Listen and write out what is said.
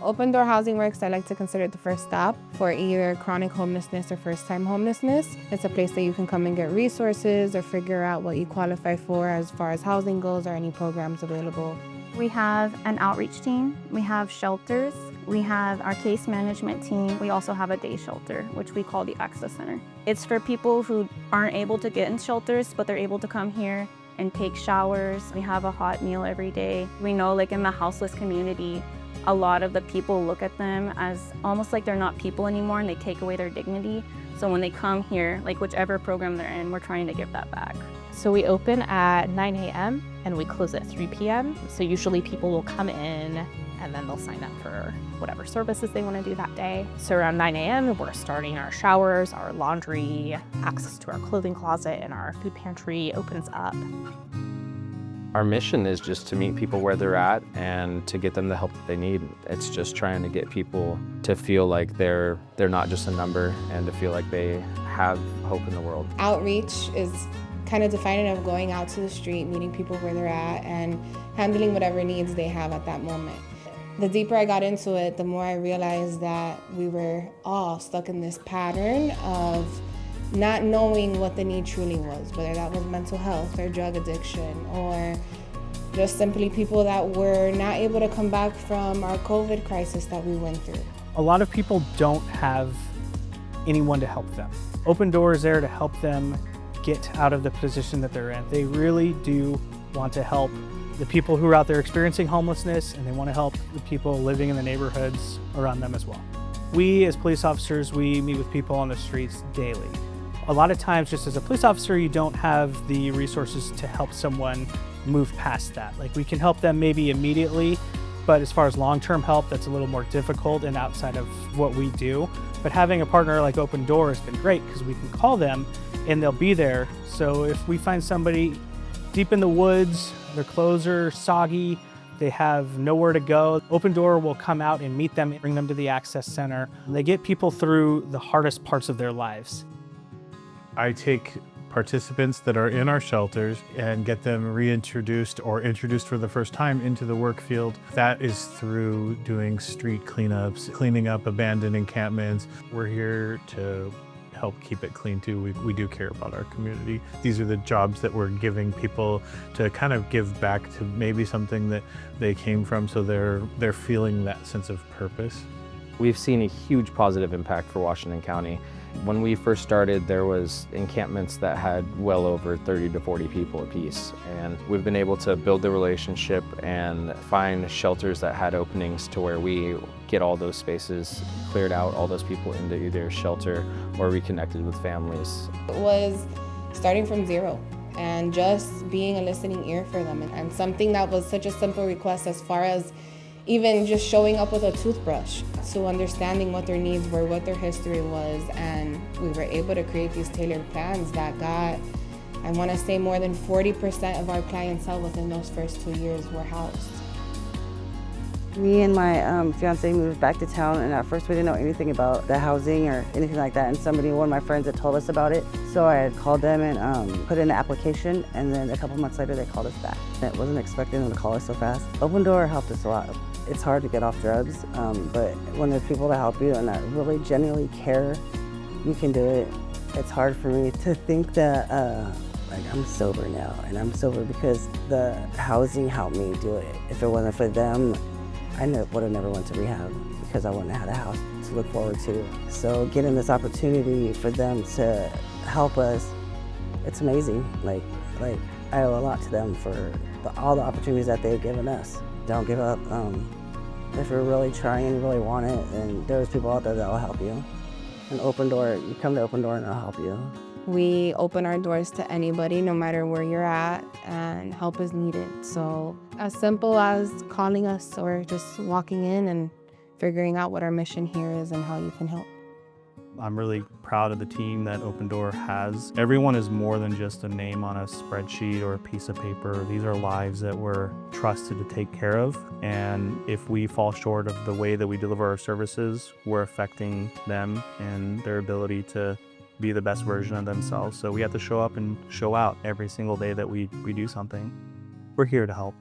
Open Door HousingWorks, I like to consider it the first stop for either chronic homelessness or first-time homelessness. It's a place that you can come and get resources or figure out what you qualify for as far as housing goes or any programs available. We have an outreach team, we have shelters, we have our case management team. We also have a day shelter, which we call the Access Center. It's for people who aren't able to get in shelters, but they're able to come here and take showers. We have a hot meal every day. We know, like, in the houseless community, a lot of the people look at them as almost like they're not people anymore, and they take away their dignity. So when they come here, like whichever program they're in, we're trying to give that back. So we open at 9 a.m. and we close at 3 p.m. So usually people will come in and then they'll sign up for whatever services they want to do that day. So around 9 a.m. we're starting our showers, our laundry, access to our clothing closet, and our food pantry opens up. Our mission is just to meet people where they're at and to get them the help that they need. It's just trying to get people to feel like they're not just a number and to feel like they have hope in the world. Outreach is kind of defining of going out to the street, meeting people where they're at, and handling whatever needs they have at that moment. The deeper I got into it, the more I realized that we were all stuck in this pattern of not knowing what the need truly was, whether that was mental health or drug addiction or just simply people that were not able to come back from our COVID crisis that we went through. A lot of people don't have anyone to help them. Open Door is there to help them get out of the position that they're in. They really do want to help the people who are out there experiencing homelessness, and they want to help the people living in the neighborhoods around them as well. We as police officers, we meet with people on the streets daily. A lot of times, just as a police officer, you don't have the resources to help someone move past that. Like, we can help them maybe immediately, but as far as long-term help, that's a little more difficult and outside of what we do. But having a partner like Open Door has been great because we can call them and they'll be there. So if we find somebody deep in the woods, their clothes are soggy, they have nowhere to go, Open Door will come out and meet them, bring them to the Access Center. They get people through the hardest parts of their lives. I take participants that are in our shelters and get them reintroduced or introduced for the first time into the work field. That is through doing street cleanups, cleaning up abandoned encampments. We're here to help keep it clean too. We do care about our community. These are the jobs that we're giving people to kind of give back to maybe something that they came from, so they're feeling that sense of purpose. We've seen a huge positive impact for Washington County. When we first started, there was encampments that had well over 30 to 40 people apiece. And we've been able to build the relationship and find shelters that had openings to where we get all those spaces cleared out, all those people into either shelter or reconnected with families. It was starting from zero and just being a listening ear for them, and something that was such a simple request as far as even just showing up with a toothbrush, to understanding what their needs were, what their history was, and we were able to create these tailored plans that got, I want to say, more than 40% of our clientele within those first 2 years were housed. Me and my fiance moved back to town, and at first we didn't know anything about the housing or anything like that, and one of my friends had told us about it. So I had called them and put in an application, and then a couple months later they called us back. I wasn't expecting them to call us so fast. Open Door helped us a lot. It's hard to get off drugs, but when there's people to help you and that really genuinely care, you can do it. It's hard for me to think that like, I'm sober now, and I'm sober because the housing helped me do it. If it wasn't for them, I would have never went to rehab because I wouldn't have had a house to look forward to. So getting this opportunity for them to help us, it's amazing. Like I owe a lot to them for all the opportunities that they've given us. Don't give up. If you're really trying and really want it, then there's people out there that will help you. And Open Door, you come to Open Door and they'll help you. We open our doors to anybody, no matter where you're at, and help is needed. So as simple as calling us or just walking in and figuring out what our mission here is and how you can help. I'm really proud of the team that Open Door has. Everyone is more than just a name on a spreadsheet or a piece of paper. These are lives that we're trusted to take care of. And if we fall short of the way that we deliver our services, we're affecting them and their ability to be the best version of themselves. So we have to show up and show out every single day that we do something. We're here to help.